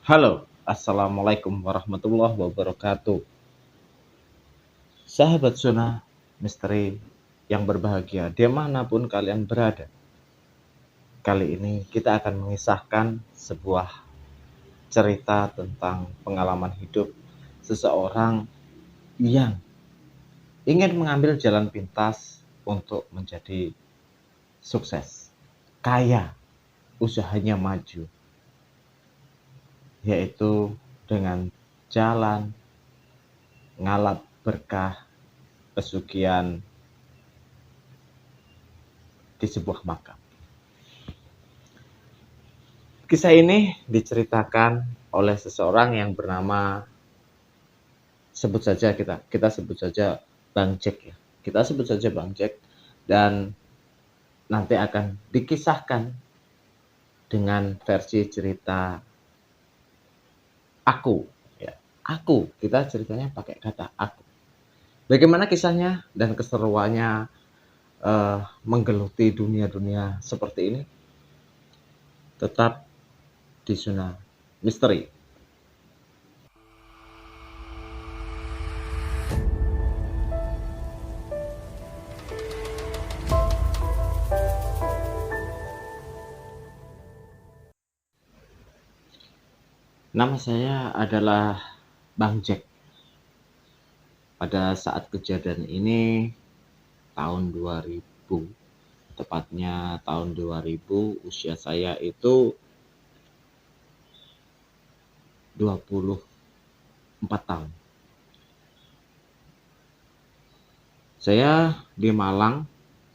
Halo, Assalamualaikum warahmatullahi wabarakatuh. Sahabat Zona Misteri yang berbahagia, dimanapun kalian berada. Kali ini kita akan mengisahkan sebuah cerita tentang pengalaman hidup seseorang yang ingin mengambil jalan pintas untuk menjadi sukses, kaya, usahanya maju, yaitu dengan jalan ngalap berkah pesugihan di sebuah makam. Kisah ini diceritakan oleh seseorang yang bernama, sebut saja kita sebut saja Bang Jack ya. Kita sebut saja Bang Jack, dan nanti akan dikisahkan dengan versi cerita aku ya. Aku, kita ceritanya pakai kata aku. Bagaimana kisahnya dan keseruannya menggeluti dunia-dunia seperti ini? Tetap di Zona Misteri. Nama saya adalah Bang Jack. Pada saat kejadian ini tahun 2000, tepatnya tahun 2000, usia saya itu 24 tahun. Saya di Malang,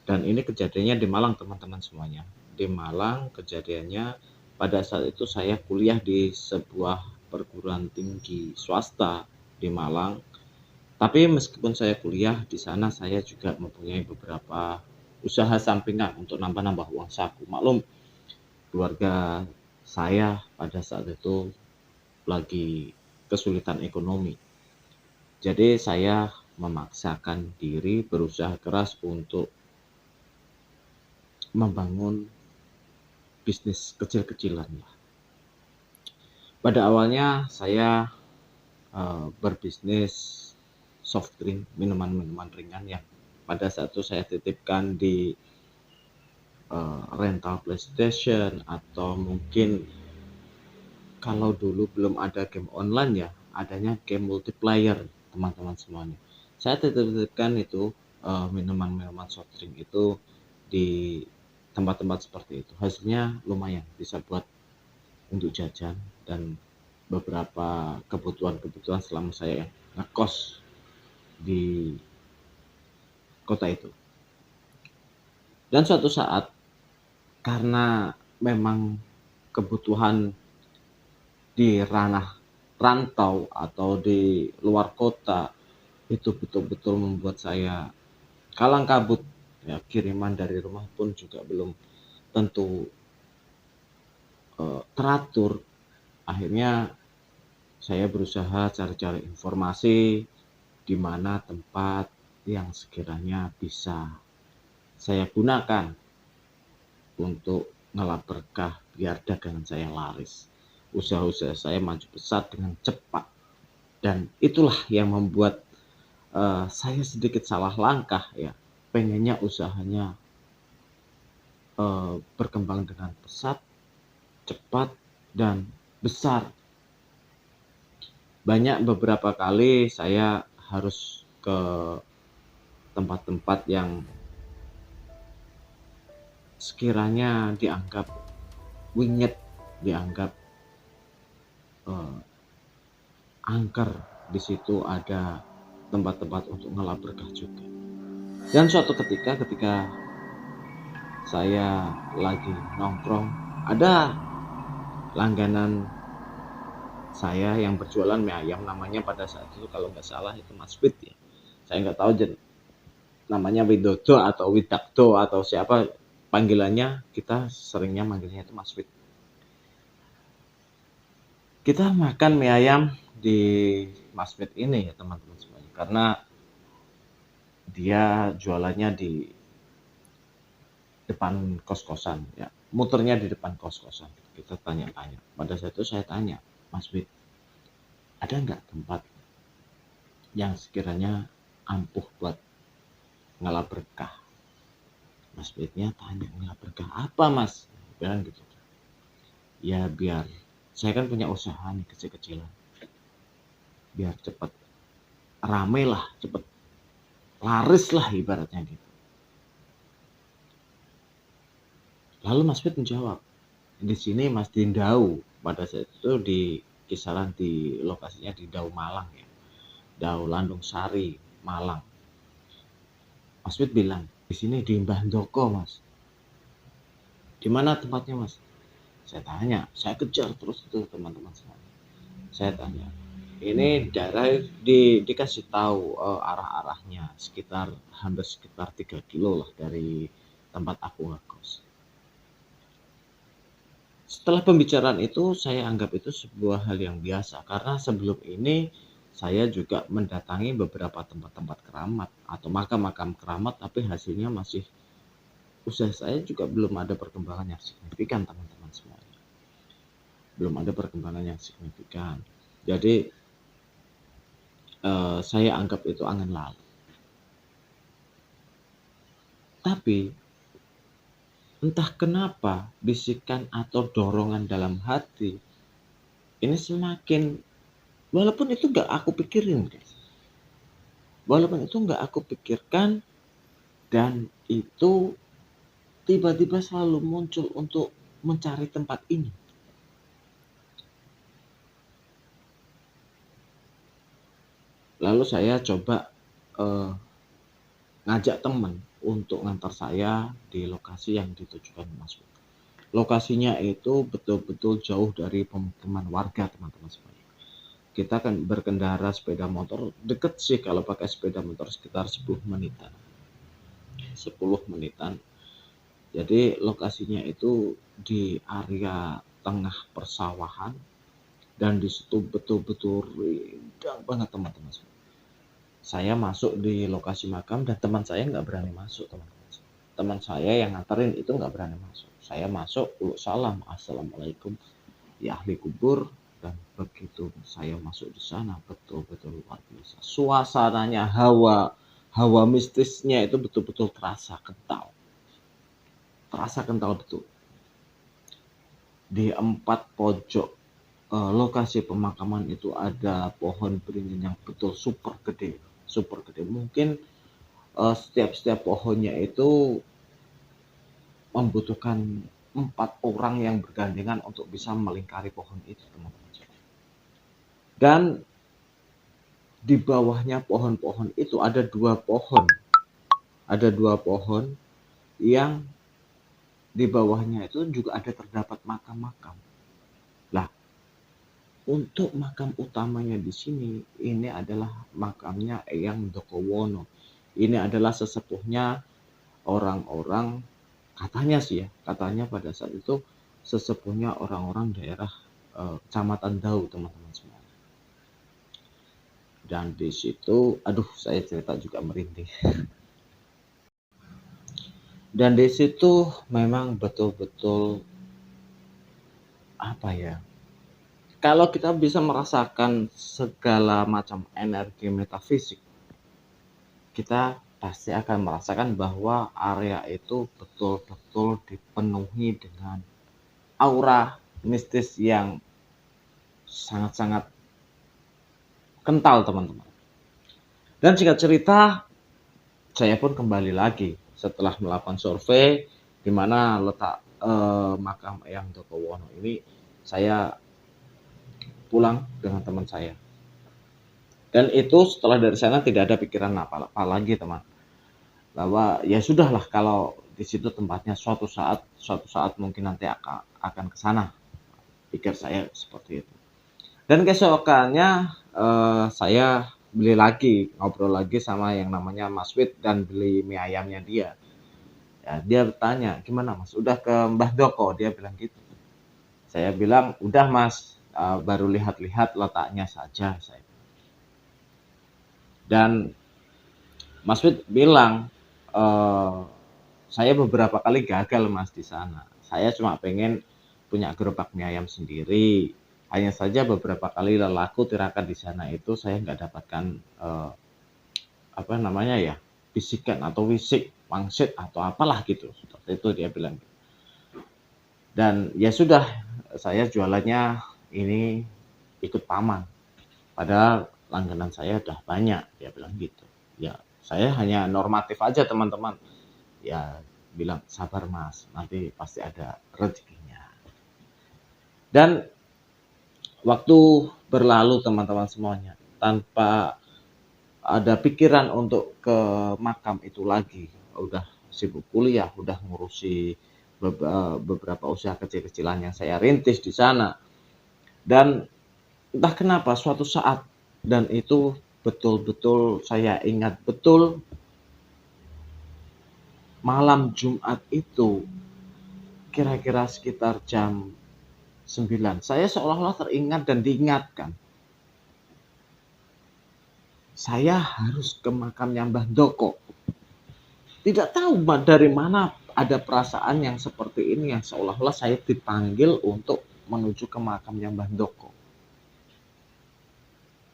dan ini kejadiannya di Malang teman-teman semuanya. Di Malang kejadiannya pada saat itu saya kuliah di sebuah perguruan tinggi swasta di Malang. Tapi meskipun saya kuliah di sana, saya juga mempunyai beberapa usaha sampingan untuk nambah-nambah uang saku. Maklum, keluarga saya pada saat itu lagi kesulitan ekonomi. Jadi saya memaksakan diri berusaha keras untuk membangun bisnis kecil-kecilan. Pada awalnya saya berbisnis soft drink, minuman-minuman ringan yang pada saat itu saya titipkan di rental PlayStation, atau mungkin kalau dulu belum ada game online ya, adanya game multiplayer teman-teman semuanya. Saya titip-titipkan itu minuman-minuman soft drink itu di tempat-tempat seperti itu. Hasilnya lumayan bisa buat untuk jajan dan beberapa kebutuhan-kebutuhan selama saya ngekos di kota itu. Dan suatu saat, karena memang kebutuhan di ranah rantau atau di luar kota itu betul-betul membuat saya kalang kabut ya, kiriman dari rumah pun juga belum tentu teratur. Akhirnya saya berusaha cari-cari informasi di mana tempat yang sekiranya bisa saya gunakan untuk ngelap berkah biar dagangan saya laris. Usaha-usaha saya maju pesat dengan cepat, dan itulah yang membuat saya sedikit salah langkah ya. Pengennya usahanya berkembang dengan pesat, cepat, dan besar. Banyak beberapa kali saya harus ke tempat-tempat yang sekiranya dianggap wingit, dianggap angker. Di situ ada tempat-tempat untuk ngelap berkah juga. Dan suatu ketika saya lagi nongkrong, ada langganan saya yang berjualan mie ayam, namanya pada saat itu kalau nggak salah itu Mas Wid ya. Saya nggak tahu namanya Widodo atau Widakdo atau siapa panggilannya, kita seringnya manggilnya itu Mas Wid. Kita makan mie ayam di Mas Wid ini ya teman-teman semuanya, karena dia jualannya di depan kos-kosan ya, muternya di depan kos-kosan. Kita tanya-tanya, pada saat itu saya tanya, Mas Wid, ada nggak tempat yang sekiranya ampuh buat ngelap berkah? Mas Widnya tanya, ngelap berkah apa mas? Bilang gitu. Ya biar, saya kan punya usaha nih kecil-kecilan, biar cepet rame lah, cepet laris lah ibaratnya gitu. Lalu Mas Wid menjawab, di sini Mas Dindau, pada saat itu di kisaran di lokasinya di Dau Malang ya, Dau Landung Sari Malang. Mas Wid bilang, di sini di Mbah Ndoko mas. Di mana tempatnya mas? Saya tanya, saya kejar terus itu teman-teman semua. Saya tanya, ini daerah dikasih tahu arah-arahnya sekitar hampir sekitar 3 kilo lah dari tempat aku ngekos. Setelah pembicaraan itu saya anggap itu sebuah hal yang biasa karena sebelum ini saya juga mendatangi beberapa tempat-tempat keramat atau makam-makam keramat, tapi hasilnya masih, usaha saya juga belum ada perkembangan yang signifikan teman-teman semuanya. Belum ada perkembangan yang signifikan. Jadi saya anggap itu angin lalu. Tapi entah kenapa bisikan atau dorongan dalam hati ini semakin, walaupun itu gak aku pikirin guys. Walaupun itu gak aku pikirkan, dan itu tiba-tiba selalu muncul untuk mencari tempat ini. Lalu saya coba ngajak teman untuk ngantar saya di lokasi yang ditujukan Mas Wid. Lokasinya itu betul-betul jauh dari pemukiman warga teman-teman semuanya. Kita kan berkendara sepeda motor, deket sih kalau pakai sepeda motor sekitar 10 menitan. 10 menitan. Jadi lokasinya itu di area tengah persawahan, dan di situ betul-betul rindang banget teman-teman. Saya masuk di lokasi makam dan teman saya nggak berani masuk teman-teman. Teman saya yang nganterin itu nggak berani masuk. Saya masuk, salam, assalamualaikum ya ahli kubur, dan begitu saya masuk di sana betul-betul luar biasa. Suasananya, hawa mistisnya itu betul-betul terasa kental. Terasa kental betul. Di 4 pojok lokasi pemakaman itu ada pohon beringin yang betul super gede. Mungkin setiap pohonnya itu membutuhkan 4 orang yang bergandengan untuk bisa melingkari pohon itu teman-teman. Dan di bawahnya pohon-pohon itu ada 2 pohon. Ada 2 pohon yang di bawahnya itu juga ada terdapat makam-makam. Lah, untuk makam utamanya di sini, ini adalah makamnya Eyang Dokowono. Ini adalah sesepuhnya orang-orang, katanya sih ya, katanya pada saat itu sesepuhnya orang-orang daerah Kecamatan Dau teman-teman semua. Dan di situ, aduh saya cerita juga merinding. Dan di situ memang betul-betul apa ya? Kalau kita bisa merasakan segala macam energi metafisik, kita pasti akan merasakan bahwa area itu betul-betul dipenuhi dengan aura mistis yang sangat-sangat kental teman-teman. Dan singkat cerita, saya pun kembali lagi setelah melakukan survei di mana letak makam Eyang Dokowono ini. Saya pulang dengan teman saya. Dan itu setelah dari sana tidak ada pikiran apa lagi teman. Bahwa ya sudahlah, kalau di situ tempatnya suatu saat mungkin nanti akan ke sana. Pikir saya seperti itu. Dan keesokannya saya beli lagi, ngobrol lagi sama yang namanya Mas Wid dan beli mie ayamnya dia. Ya, dia bertanya, gimana mas, udah ke Mbah Doko? Dia bilang gitu. Saya bilang, udah mas, baru lihat-lihat letaknya saja. Dan Mas Wid bilang, saya beberapa kali gagal mas di sana. Saya cuma pengen punya gerobak mie ayam sendiri, Hanya saja beberapa kali lelaku tirakat di sana itu saya nggak dapatkan apa namanya ya, bisikan atau wisik, wangsit atau apalah gitu. Seperti itu dia bilang. Dan ya sudah, saya jualannya ini ikut paman. Padahal langganan saya udah banyak, dia bilang gitu. Ya, saya hanya normatif aja teman-teman. Ya, bilang sabar mas, nanti pasti ada rezekinya. Dan waktu berlalu teman-teman semuanya, tanpa ada pikiran untuk ke makam itu lagi. Udah sibuk kuliah, udah ngurusi beberapa usaha kecil-kecilan yang saya rintis di sana. Dan entah kenapa suatu saat, dan itu betul-betul saya ingat betul, malam Jumat itu kira-kira sekitar jam 9. Saya seolah-olah teringat dan diingatkan. Saya harus ke makamnya Mbah Doko. Tidak tahu dari mana ada perasaan yang seperti ini, yang seolah-olah saya dipanggil untuk menuju ke makamnya Mbah Doko.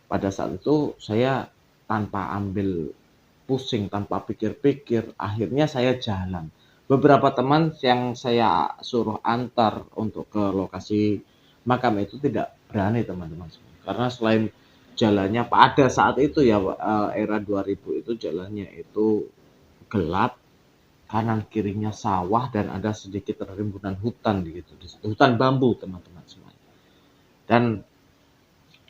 Pada saat itu saya tanpa ambil pusing, tanpa pikir-pikir, akhirnya saya jalan. Beberapa teman yang saya suruh antar untuk ke lokasi makam itu tidak berani teman-teman, karena selain jalannya pada saat itu ya, era 2000 itu jalannya itu gelap, kanan kirinya sawah dan ada sedikit rimbunan hutan gitu, hutan bambu teman-teman semuanya. Dan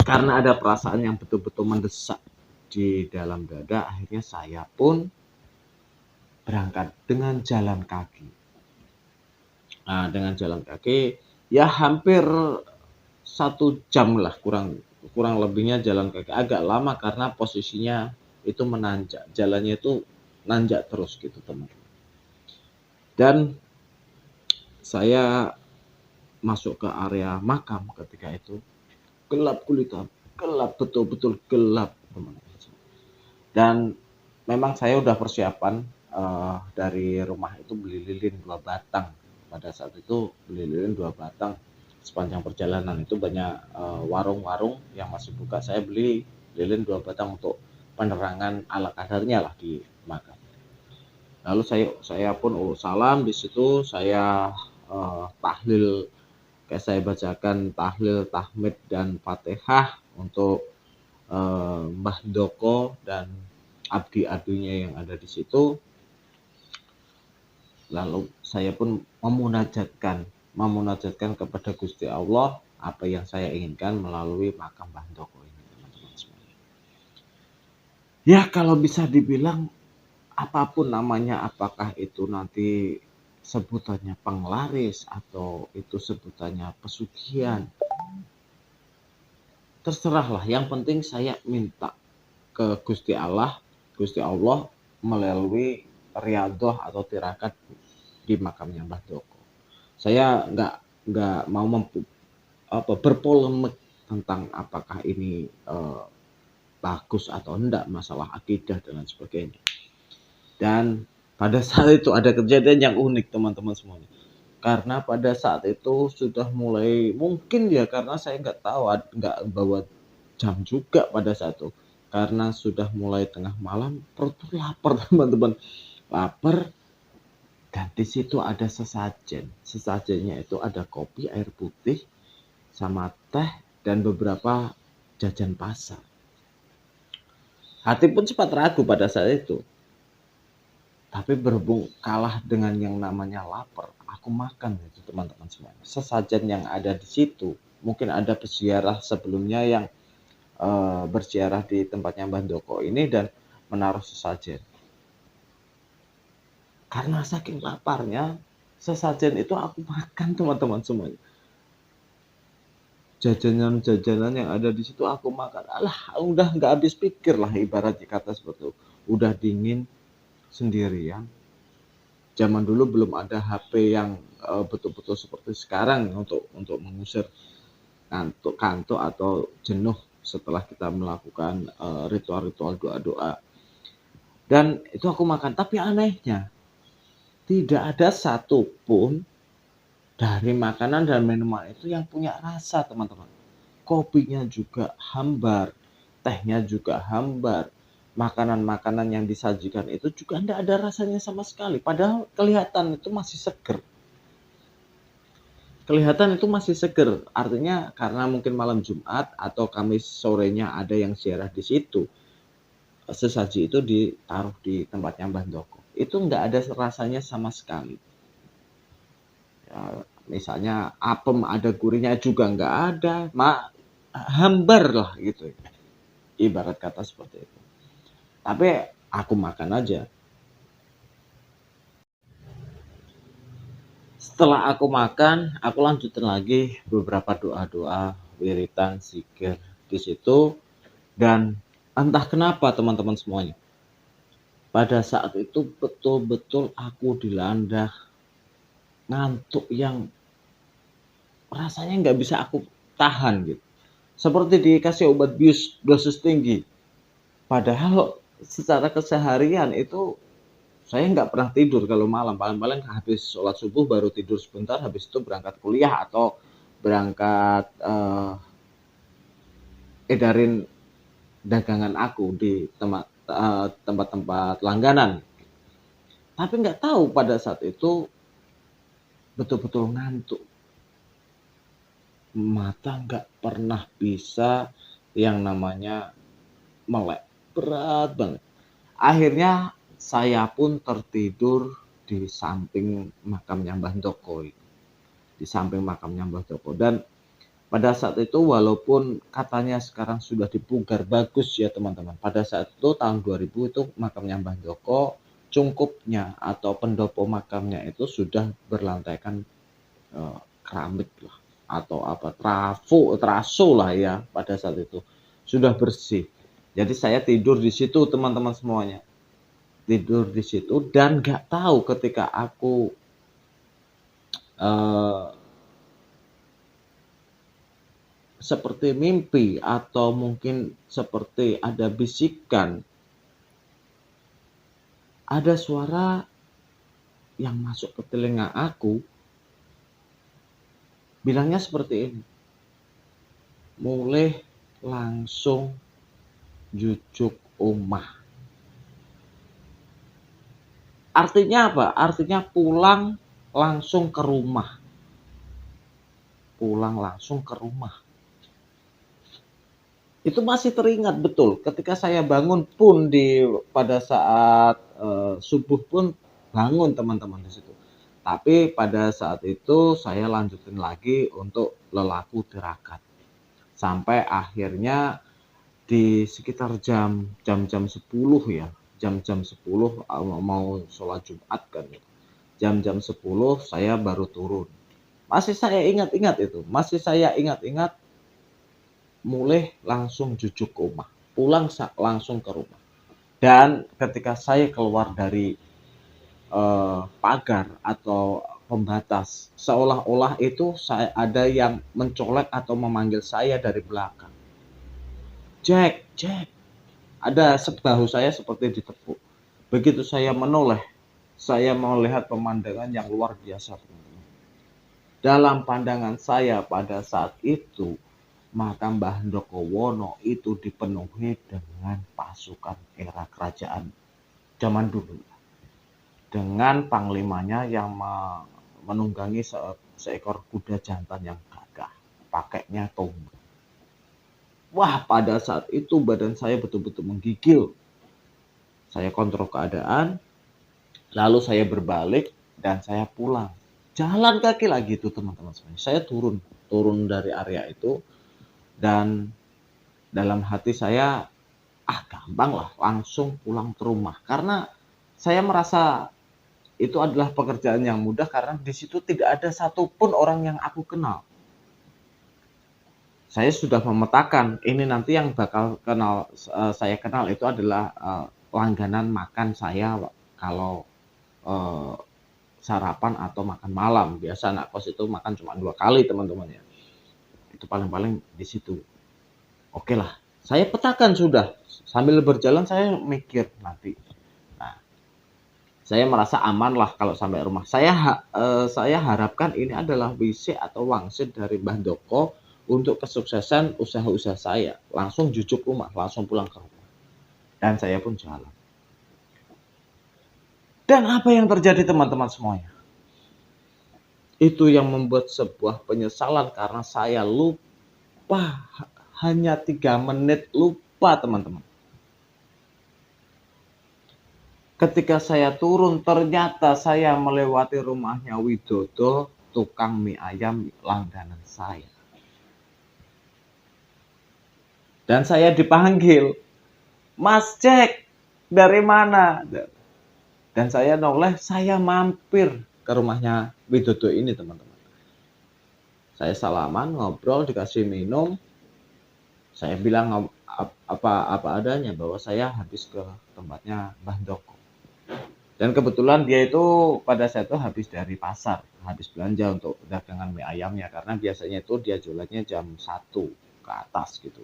karena ada perasaan yang betul-betul mendesak di dalam dada, akhirnya saya pun berangkat dengan jalan kaki. Nah, dengan jalan kaki ya hampir 1 jam lah, kurang lebihnya jalan kaki. Agak lama karena posisinya itu menanjak, jalannya itu nanjak terus gitu teman-teman. Dan saya masuk ke area makam ketika itu gelap gulita, gelap betul-betul gelap teman-teman. Dan memang saya udah persiapan dari rumah itu beli lilin 2 batang. Pada saat itu beli lilin 2 batang. Sepanjang perjalanan itu banyak warung-warung yang masih buka. Saya beli lilin 2 batang untuk penerangan ala kadarnya lah di makam. Lalu saya pun salam di situ, saya tahlil, kayak saya bacakan tahlil, tahmid dan Fatihah untuk Mbah Doko dan abdi-abdinya yang ada di situ. Lalu saya pun memunajatkan kepada Gusti Allah apa yang saya inginkan melalui makam Mbah Doko ini, teman-teman semuanya. Ya, kalau bisa dibilang apapun namanya, apakah itu nanti sebutannya penglaris atau itu sebutannya pesugihan, terserahlah. Yang penting saya minta ke Gusti Allah melalui riadoh atau tirakat di makamnya Mbah Doko. Saya nggak mau berpolemik tentang apakah ini bagus atau enggak, masalah akidah dan lain sebagainya. Dan pada saat itu ada kejadian yang unik teman-teman semuanya. Karena pada saat itu sudah mulai, mungkin ya karena saya nggak tahu, nggak bawa jam juga pada saat itu. Karena sudah mulai tengah malam, perut lapar teman-teman, lapar. Dan di situ ada sesajen. Sesajennya itu ada kopi, air putih, sama teh, dan beberapa jajan pasar. Hati pun sempat ragu pada saat itu. Tapi berhubung kalah dengan yang namanya lapar, aku makan itu teman-teman semuanya. Sesajen yang ada di situ, mungkin ada peziarah sebelumnya yang berziarah di tempatnya Mbah Doko ini dan menaruh sesajen. Karena saking laparnya, sesajen itu aku makan teman-teman semuanya. Jajanan-jajanan yang ada di situ aku makan. Alah, udah nggak habis pikir lah, ibaratnya kata seperti itu. Udah dingin sendirian. Zaman dulu belum ada HP yang betul-betul seperti sekarang untuk mengusir kantuk atau jenuh setelah kita melakukan ritual-ritual doa-doa. Dan itu aku makan, tapi anehnya tidak ada satupun dari makanan dan minuman itu yang punya rasa teman-teman. kopinya juga hambar, tehnya juga hambar, makanan-makanan yang disajikan itu juga tidak ada rasanya sama sekali, padahal kelihatan itu masih seger. Kelihatan itu masih seger, artinya karena mungkin malam Jumat atau Kamis sorenya ada yang ziarah di situ, sesaji itu ditaruh di tempatnya Mbah Ndoko. Itu nggak ada rasanya sama sekali. Ya, misalnya apem ada gurihnya juga nggak ada, hambar lah gitu. Ibarat kata seperti itu. Tapi aku makan aja. Setelah aku makan, aku lanjutin lagi beberapa doa-doa, wiritan, zikir di situ. Dan entah kenapa teman-teman semuanya, pada saat itu betul-betul aku dilanda ngantuk yang rasanya nggak bisa aku tahan gitu. Seperti dikasih obat bius dosis tinggi. Padahal secara keseharian itu saya nggak pernah tidur kalau malam. Paling-paling habis sholat subuh baru tidur sebentar, habis itu berangkat kuliah atau berangkat edarin dagangan aku di tempat-tempat langganan. Tapi nggak tahu pada saat itu betul-betul ngantuk. Mata nggak pernah bisa yang namanya melek. Berat banget. Akhirnya saya pun tertidur di samping makamnya Mbah Ndoko. Di samping makamnya Mbah Ndoko. Dan pada saat itu walaupun katanya sekarang sudah dipugar bagus ya teman-teman. Pada saat itu tahun 2000 itu makamnya Mbah Ndoko, cungkupnya atau pendopo makamnya itu sudah berlantaikan keramik lah atau apa teraso lah ya pada saat itu sudah bersih. Jadi saya tidur di situ teman-teman semuanya, tidur di situ dan nggak tahu ketika aku seperti mimpi atau mungkin seperti ada bisikan, ada suara yang masuk ke telinga aku, bilangnya seperti ini, mulai langsung jujuk omah. Artinya apa? Artinya pulang langsung ke rumah. Pulang langsung ke rumah. Itu masih teringat betul. Ketika saya bangun pun pada saat subuh pun bangun teman-teman di situ. Tapi pada saat itu saya lanjutin lagi untuk lelaku tirakat. Sampai akhirnya di sekitar jam 10 ya. Jam 10 mau sholat Jumat kan. Jam 10 saya baru turun. Masih saya ingat-ingat itu. Masih saya ingat-ingat mulai langsung jujuk ke rumah, pulang langsung ke rumah. Dan ketika saya keluar dari pagar atau pembatas, seolah-olah itu saya ada yang mencolek atau memanggil saya dari belakang. Jack, Jack. Ada sebahu saya seperti ditepuk. Begitu saya menoleh, saya melihat pemandangan yang luar biasa. Dalam pandangan saya pada saat itu, maka Mbah Ndokowono itu dipenuhi dengan pasukan era kerajaan zaman dulu. Dengan panglimanya yang menunggangi seekor kuda jantan yang gagah, pakainya tombak. Wah, pada saat itu badan saya betul-betul menggigil. Saya kontrol keadaan, lalu saya berbalik dan saya pulang. Jalan kaki lagi itu teman-teman. Saya turun dari area itu. Dan dalam hati saya, gampang lah, langsung pulang ke rumah. Karena saya merasa itu adalah pekerjaan yang mudah karena di situ tidak ada satupun orang yang aku kenal. Saya sudah memetakan, ini nanti yang bakal saya kenal itu adalah langganan makan saya kalau sarapan atau makan malam. Biasa anak kos itu makan cuma 2 kali teman-teman ya. Itu paling-paling di situ. Oke lah, saya petakan sudah. Sambil berjalan saya mikir nanti. Nah, saya merasa aman lah kalau sampai rumah. Saya harapkan ini adalah WC atau wangsit dari Mbah Ndoko untuk kesuksesan usaha-usaha saya. Langsung jujuk rumah, langsung pulang ke rumah. Dan saya pun jalan. Dan apa yang terjadi teman-teman semuanya? Itu yang membuat sebuah penyesalan karena saya lupa, hanya 3 menit lupa teman-teman. Ketika saya turun ternyata saya melewati rumahnya Widodo, tukang mie ayam langganan saya. Dan saya dipanggil, "Mas Jack, dari mana?" Dan saya noleh, saya mampir ke rumahnya Widodo ini teman-teman. Saya salaman, ngobrol, dikasih minum. Saya bilang apa adanya bahwa saya habis ke tempatnya Mbah Doko. Dan kebetulan dia itu pada saat itu habis dari pasar, habis belanja untuk dagangan mie ayamnya karena biasanya itu dia jualannya jam 1 ke atas gitu.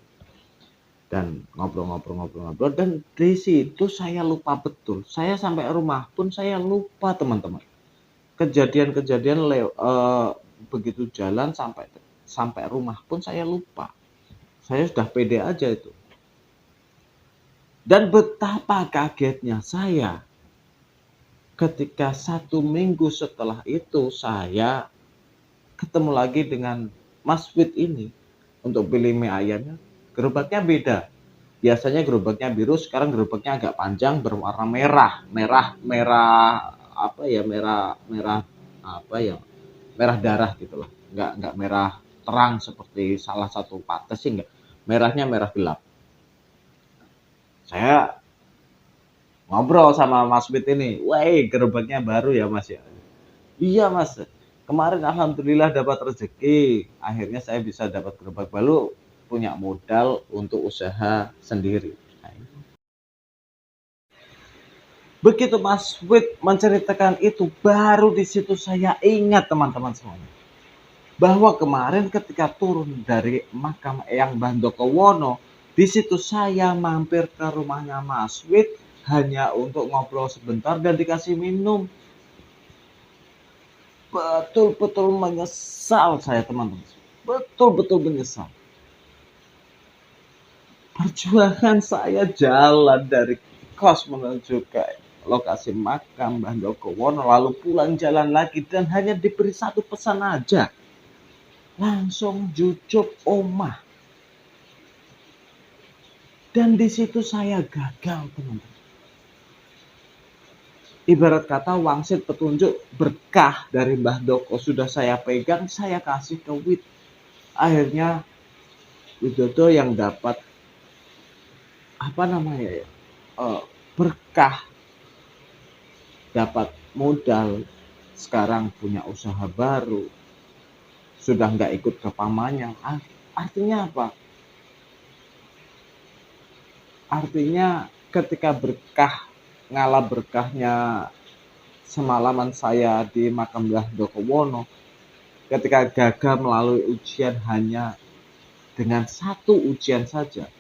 Dan ngobrol dan di situ saya lupa betul. Saya sampai rumah pun saya lupa teman-teman. Kejadian-kejadian begitu jalan sampai rumah pun saya lupa. Saya sudah pede aja itu. Dan betapa kagetnya saya ketika 1 minggu setelah itu saya ketemu lagi dengan Mas Wid ini untuk beli mie ayamnya. Gerobaknya beda. Biasanya gerobaknya biru, sekarang gerobaknya agak panjang berwarna merah. Merah apa ya? Merah apa ya? Merah darah gitu loh. Enggak merah terang seperti salah satu pates sih enggak. Merahnya merah gelap. Saya ngobrol sama Mas Wid ini, "Woi, gerobaknya baru ya, Mas ya?" "Iya, Mas. Kemarin alhamdulillah dapat rezeki. Akhirnya saya bisa dapat gerobak baru, punya modal untuk usaha sendiri." Nah, begitu Mas Wid menceritakan itu, baru di situ saya ingat teman-teman semuanya. Bahwa kemarin ketika turun dari makam Eyang Bandokowono, di situ saya mampir ke rumahnya Mas Wid hanya untuk ngobrol sebentar dan dikasih minum. Betul-betul menyesal saya teman-teman. Betul-betul menyesal. Perjuangan saya jalan dari kos menuju ke lokasi makam Mbah Dokowono lalu pulang jalan lagi dan hanya diberi satu pesan aja. Langsung jujuk omah. Dan di situ saya gagal teman-teman. Ibarat kata wangsit petunjuk berkah dari Mbah Doko sudah saya pegang, saya kasih ke Wid. Akhirnya Widodo yang dapat apa namanya ya, berkah, dapat modal, sekarang punya usaha baru, sudah nggak ikut ke pamannya. Artinya apa? Artinya ketika berkah, ngalah berkahnya semalaman saya di makam Mbah Dokowono, ketika gagal melalui ujian hanya dengan satu ujian saja,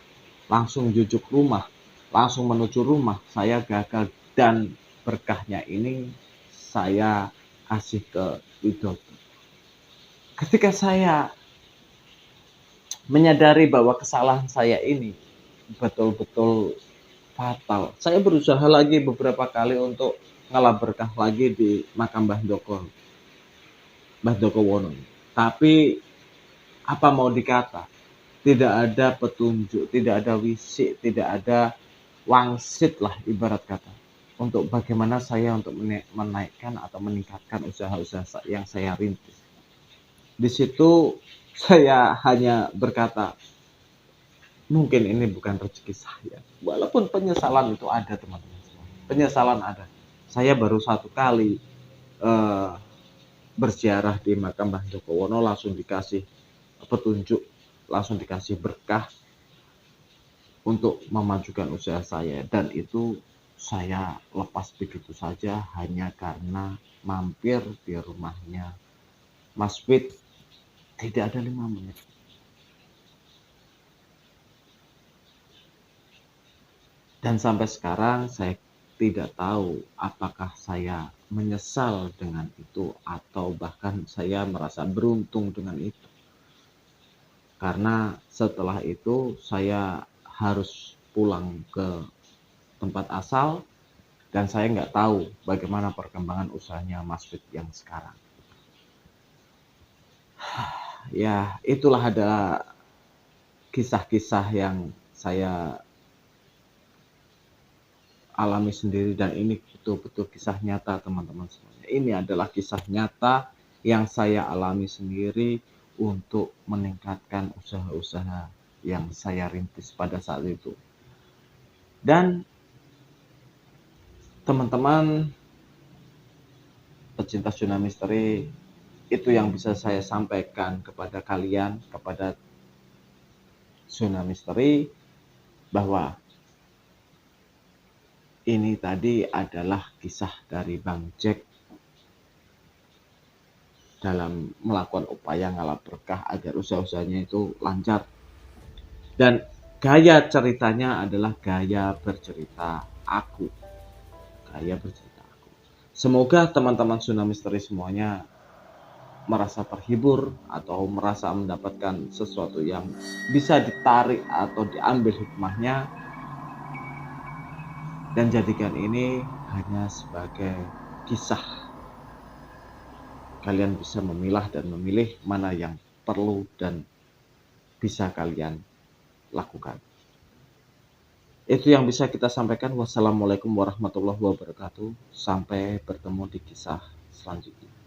langsung jujuk rumah, langsung menuju rumah, saya gagal dan berkahnya ini saya kasih ke Widodo. Ketika saya menyadari bahwa kesalahan saya ini betul-betul fatal, saya berusaha lagi beberapa kali untuk ngalah berkah lagi di makam Mbah Dokowono. Tapi apa mau dikata, tidak ada petunjuk, tidak ada wisik, tidak ada wangsit lah ibarat kata untuk bagaimana saya untuk menaikkan atau meningkatkan usaha-usaha yang saya rintis. Di situ saya hanya berkata, mungkin ini bukan rezeki saya. Walaupun penyesalan itu ada teman-teman. Penyesalan ada. Saya baru 1 kali berziarah di makam Mbah Dokowono langsung dikasih petunjuk, langsung dikasih berkah untuk memajukan usaha saya, dan itu saya lepas begitu saja hanya karena mampir di rumahnya Mas Wid tidak ada 5 menit. Dan sampai sekarang saya tidak tahu apakah saya menyesal dengan itu atau bahkan saya merasa beruntung dengan itu. karena setelah itu saya harus pulang ke tempat asal dan saya nggak tahu bagaimana perkembangan usahanya Mas Fit yang sekarang. Ya, itulah ada kisah-kisah yang saya alami sendiri dan ini betul-betul kisah nyata teman-teman semuanya. Ini adalah kisah nyata yang saya alami sendiri untuk meningkatkan usaha-usaha yang saya rintis pada saat itu. Dan teman-teman pecinta Zona Misteri, itu yang bisa saya sampaikan kepada kalian, kepada Zona Misteri, bahwa ini tadi adalah kisah dari Bang Jack dalam melakukan upaya ngalap berkah agar usaha-usahanya itu lancar. Dan gaya ceritanya adalah gaya bercerita aku. Gaya bercerita aku. Semoga teman-teman Zona Misteri semuanya merasa terhibur atau merasa mendapatkan sesuatu yang bisa ditarik atau diambil hikmahnya, dan jadikan ini hanya sebagai kisah. Kalian bisa memilah dan memilih mana yang perlu dan bisa kalian lakukan. Itu yang bisa kita sampaikan. Wassalamualaikum warahmatullahi wabarakatuh. Sampai bertemu di kisah selanjutnya.